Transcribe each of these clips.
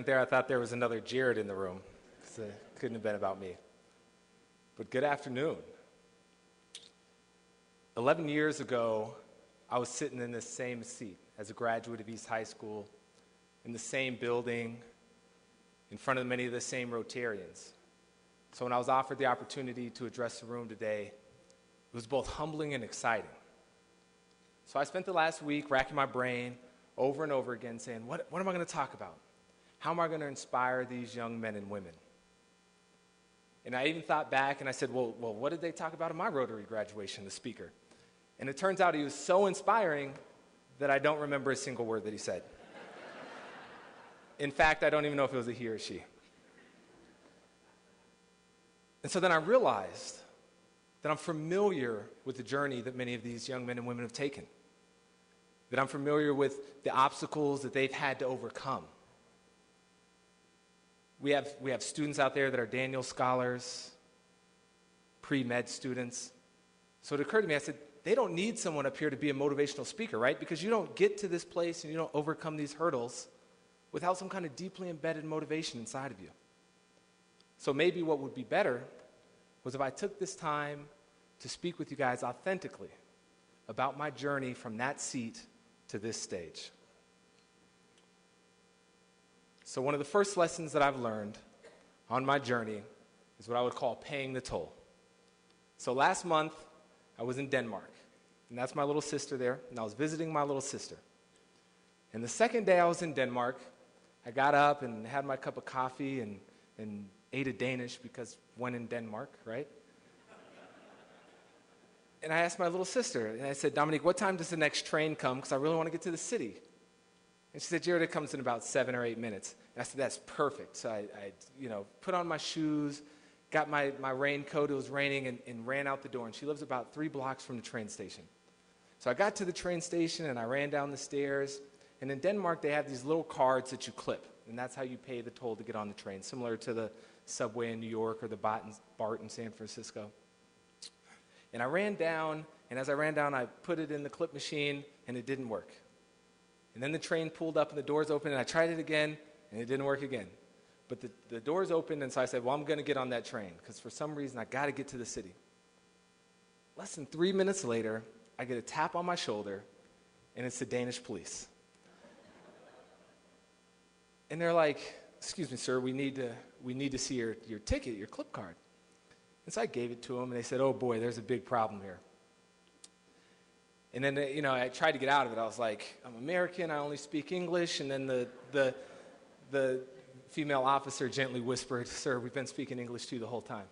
There, I thought there was another Jared in the room. So it couldn't have been about me. But good afternoon. 11 years ago, I was sitting in this same seat as a graduate of East High School, in the same building, in front of many of the same Rotarians. So when I was offered the opportunity to address the room today, it was both humbling and exciting. So I spent the last week racking my brain over and over again saying, what am I going to talk about? How am I going to inspire these young men and women? And I even thought back and I said, well, what did they talk about at my Rotary graduation, the speaker? And it turns out he was so inspiring that I don't remember a single word that he said. In fact, I don't even know if it was a he or she. And so then I realized that I'm familiar with the journey that many of these young men and women have taken, that I'm familiar with the obstacles that they've had to overcome. We have students out there that are Daniel scholars, pre-med students. So it occurred to me, I said, they don't need someone up here to be a motivational speaker, right? Because you don't get to this place and you don't overcome these hurdles without some kind of deeply embedded motivation inside of you. So maybe what would be better was if I took this time to speak with you guys authentically about my journey from that seat to this stage. So one of the first lessons that I've learned on my journey is what I would call paying the toll. So last month, I was in Denmark, and that's my little sister there, and I was visiting my little sister. And the second day I was in Denmark, I got up and had my cup of coffee and ate a Danish because when in Denmark, right? And I asked my little sister, and I said, Dominique, what time does the next train come? Because I really want to get to the city. And she said, Jared, it comes in about 7 or 8 minutes. And I said, that's perfect. So I put on my shoes, got my raincoat, it was raining, and ran out the door. And she lives about 3 blocks from the train station. So I got to the train station, and I ran down the stairs. And in Denmark, they have these little cards that you clip. And that's how you pay the toll to get on the train, similar to the subway in New York or the BART in San Francisco. And I ran down, and as I ran down, I put it in the clip machine, and it didn't work. And then the train pulled up, and the doors opened, and I tried it again, and it didn't work again. But the doors opened, and so I said, well, I'm going to get on that train, because for some reason, I got to get to the city. Less than 3 minutes later, I get a tap on my shoulder, and it's the Danish police. And they're like, excuse me, sir, we need to see your ticket, your clip card. And so I gave it to them, and they said, oh, boy, there's a big problem here. And then, I tried to get out of it. I was like, I'm American, I only speak English. And then the female officer gently whispered, sir, we've been speaking English to you the whole time.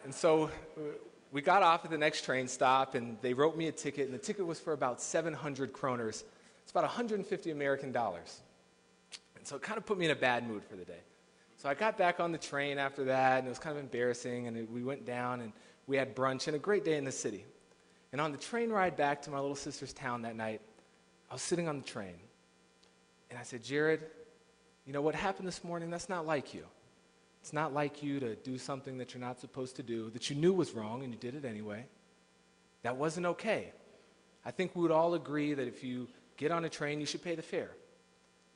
And so we got off at the next train stop, and they wrote me a ticket, and the ticket was for about 700 kroners. It's about 150 American dollars. And so it kind of put me in a bad mood for the day. So I got back on the train after that, and it was kind of embarrassing, and we went down, and we had brunch and a great day in the city. And on the train ride back to my little sister's town that night, I was sitting on the train, and I said, Jared, what happened this morning, that's not like you. It's not like you to do something that you're not supposed to do, that you knew was wrong, and you did it anyway. That wasn't okay. I think we would all agree that if you get on a train, you should pay the fare.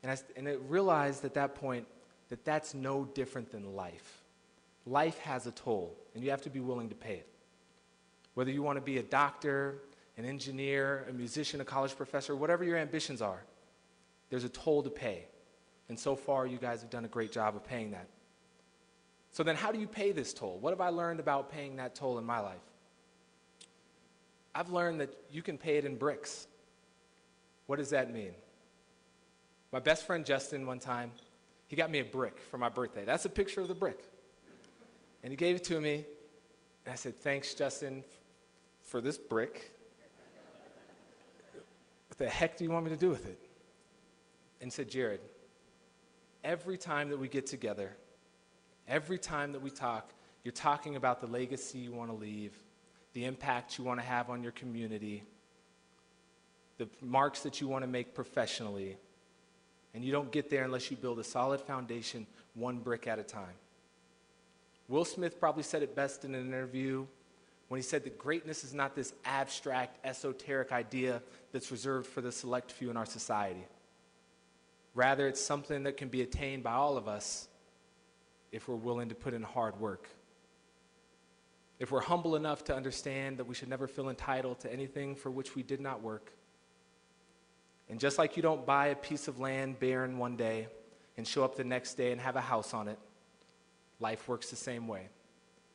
And I realized at that point that that's no different than life. Life has a toll, and you have to be willing to pay it. Whether you want to be a doctor, an engineer, a musician, a college professor, whatever your ambitions are, there's a toll to pay. And so far, you guys have done a great job of paying that. So then how do you pay this toll? What have I learned about paying that toll in my life? I've learned that you can pay it in bricks. What does that mean? My best friend Justin, one time, he got me a brick for my birthday. That's a picture of the brick. And he gave it to me, and I said, thanks, Justin, for this brick. What the heck do you want me to do with it? And he said, Jared, every time that we get together, every time that we talk, you're talking about the legacy you want to leave, the impact you want to have on your community, the marks that you want to make professionally, and you don't get there unless you build a solid foundation, one brick at a time. Will Smith probably said it best in an interview when he said that greatness is not this abstract, esoteric idea that's reserved for the select few in our society. Rather, it's something that can be attained by all of us if we're willing to put in hard work. If we're humble enough to understand that we should never feel entitled to anything for which we did not work. And just like you don't buy a piece of land barren one day and show up the next day and have a house on it, life works the same way,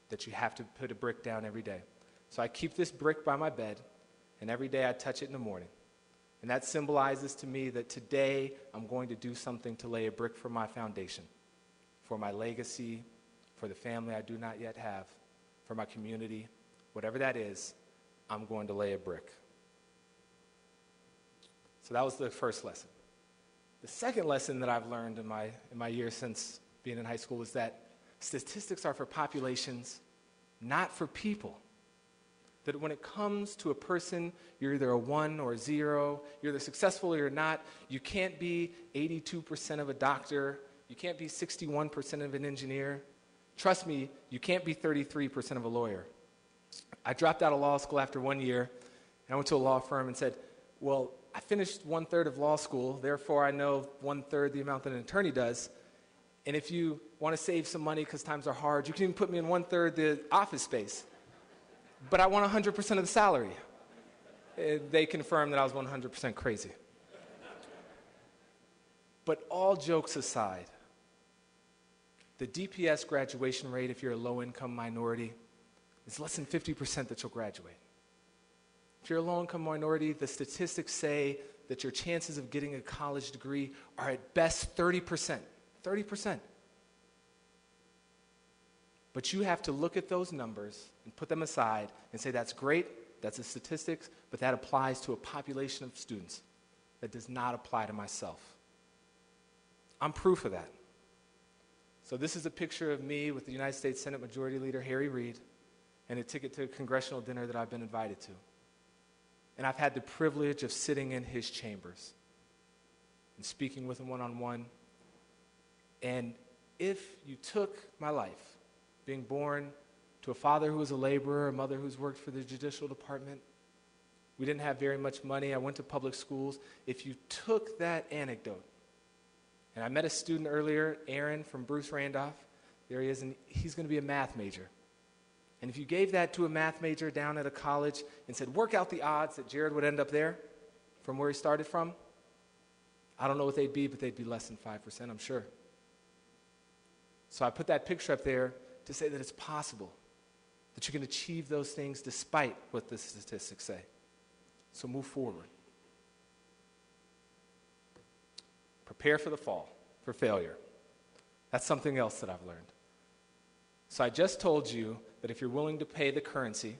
that you have to put a brick down every day. So I keep this brick by my bed, and every day I touch it in the morning. And that symbolizes to me that today I'm going to do something to lay a brick for my foundation, for my legacy, for the family I do not yet have, for my community, whatever that is, I'm going to lay a brick. So that was the first lesson. The second lesson that I've learned in my years since being in high school is that statistics are for populations, not for people. That when it comes to a person, you're either a 1 or a 0, you're either successful or you're not. You can't be 82% of a doctor. You can't be 61% of an engineer. Trust me, you can't be 33% of a lawyer. I dropped out of law school after 1 year, and I went to a law firm and said, well, I finished 1/3 of law school, therefore I know 1/3 the amount that an attorney does. And if you want to save some money because times are hard, you can even put me in 1/3 the office space. But I want 100% of the salary. They confirmed that I was 100% crazy. But all jokes aside, the DPS graduation rate, if you're a low-income minority, is less than 50% that you'll graduate. If you're a low-income minority, the statistics say that your chances of getting a college degree are at best 30%. 30%. But you have to look at those numbers and put them aside and say, that's great, that's a statistics, but that applies to a population of students. That does not apply to myself. I'm proof of that. So this is a picture of me with the United States Senate Majority Leader Harry Reid and a ticket to a congressional dinner that I've been invited to. And I've had the privilege of sitting in his chambers and speaking with him one-on-one. And if you took my life, being born to a father who was a laborer, a mother who's worked for the judicial department, we didn't have very much money, I went to public schools. If you took that anecdote, and I met a student earlier, Aaron from Bruce Randolph, there he is, and he's going to be a math major. And if you gave that to a math major down at a college and said, work out the odds that Jared would end up there from where he started from, I don't know what they'd be, but they'd be less than 5%, I'm sure. So I put that picture up there to say that it's possible, that you can achieve those things despite what the statistics say. So move forward. Prepare for the fall, for failure. That's something else that I've learned. So I just told you that if you're willing to pay the currency,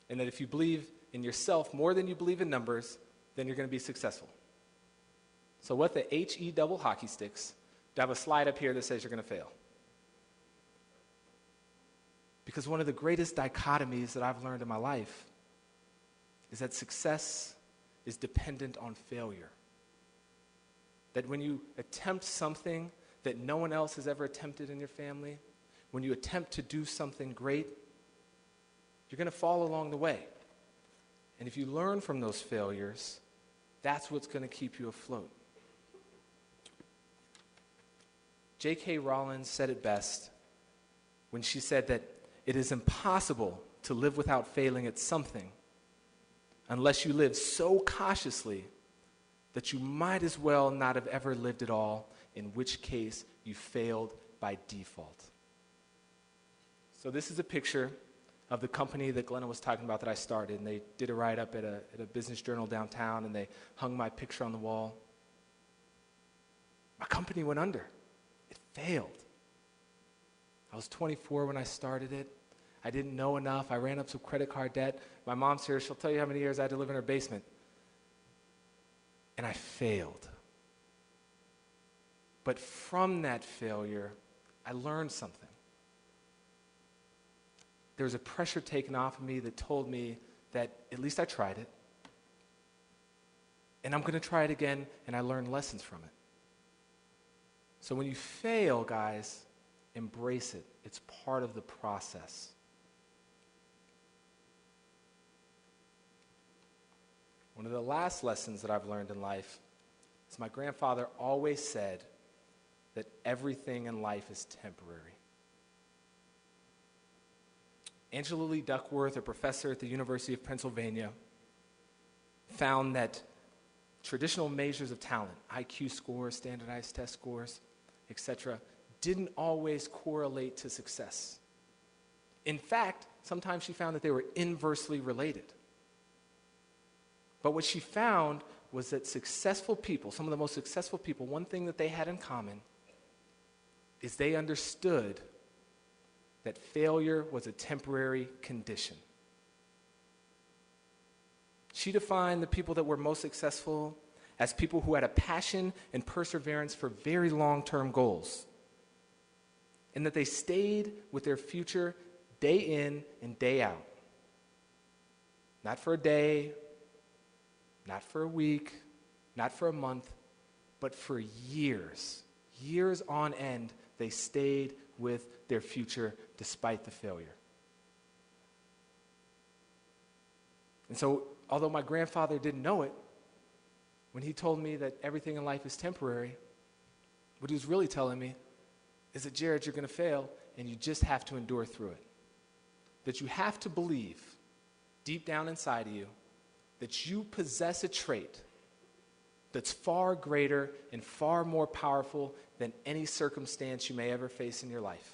and that if you believe in yourself more than you believe in numbers, then you're going to be successful. So what the HE double hockey sticks, I have a slide up here that says you're going to fail. Because one of the greatest dichotomies that I've learned in my life is that success is dependent on failure. That when you attempt something that no one else has ever attempted in your family, when you attempt to do something great, you're going to fall along the way. And if you learn from those failures, that's what's going to keep you afloat. J.K. Rowling said it best when she said that it is impossible to live without failing at something unless you live so cautiously that you might as well not have ever lived at all, in which case you failed by default. So this is a picture of the company that Glenna was talking about that I started, and they did a write-up at a business journal downtown, and they hung my picture on the wall. My company went under. It failed. I was 24 when I started it. I didn't know enough. I ran up some credit card debt. My mom's here. She'll tell you how many years I had to live in her basement. And I failed. But from that failure, I learned something. There was a pressure taken off of me that told me that at least I tried it. And I'm going to try it again, and I learned lessons from it. So when you fail, guys, embrace it. It's part of the process. of the last lessons that I've learned in life is my grandfather always said that everything in life is temporary. Angela Lee Duckworth, a professor at the University of Pennsylvania, found that traditional measures of talent, IQ scores, standardized test scores, etc., didn't always correlate to success. In fact, sometimes she found that they were inversely related. But what she found was that successful people, some of the most successful people, one thing that they had in common is they understood that failure was a temporary condition. She defined the people that were most successful as people who had a passion and perseverance for very long-term goals, and that they stayed with their future day in and day out. Not for a day, not for a week, not for a month, but for years. Years on end, they stayed with their future despite the failure. And so, although my grandfather didn't know it, when he told me that everything in life is temporary, what he was really telling me is that, Jared, you're going to fail, and you just have to endure through it. That you have to believe deep down inside of you that you possess a trait that's far greater and far more powerful than any circumstance you may ever face in your life.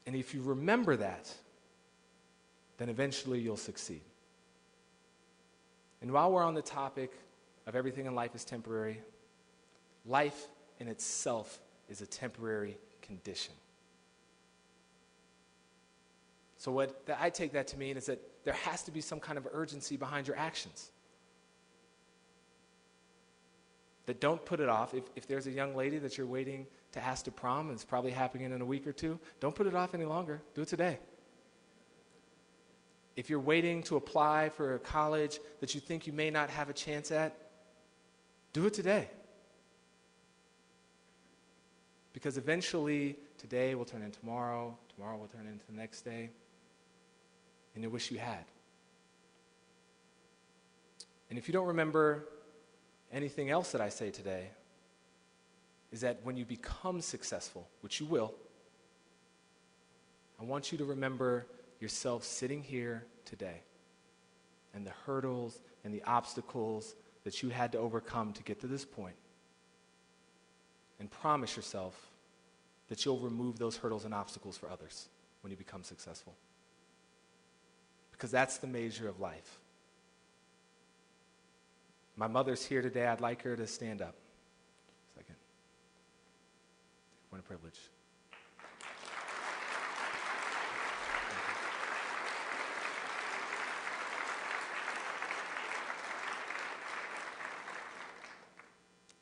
And if you remember that, then eventually you'll succeed. And while we're on the topic of everything in life is temporary, life in itself is a temporary condition. So what I take that to mean is that there has to be some kind of urgency behind your actions. That don't put it off. If there's a young lady that you're waiting to ask to prom, and it's probably happening in a week or two, don't put it off any longer. Do it today. If you're waiting to apply for a college that you think you may not have a chance at, do it today. Because eventually, today will turn into tomorrow, tomorrow will turn into the next day, and you'll wish you had. And if you don't remember anything else that I say today, is that when you become successful, which you will, I want you to remember yourself sitting here today and the hurdles and the obstacles that you had to overcome to get to this point. And promise yourself that you'll remove those hurdles and obstacles for others when you become successful. Because that's the measure of life. My mother's here today. I'd like her to stand up. Second. What a privilege.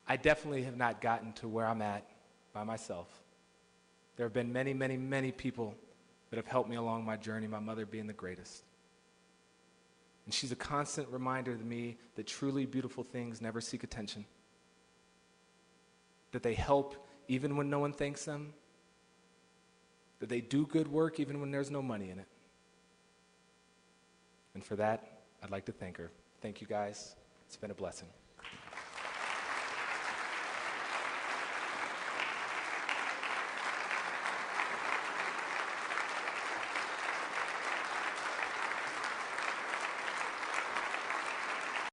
I definitely have not gotten to where I'm at by myself. There have been many, many, many people that have helped me along my journey, my mother being the greatest. And she's a constant reminder to me that truly beautiful things never seek attention, that they help even when no one thanks them, that they do good work even when there's no money in it. And for that, I'd like to thank her. Thank you, guys. It's been a blessing.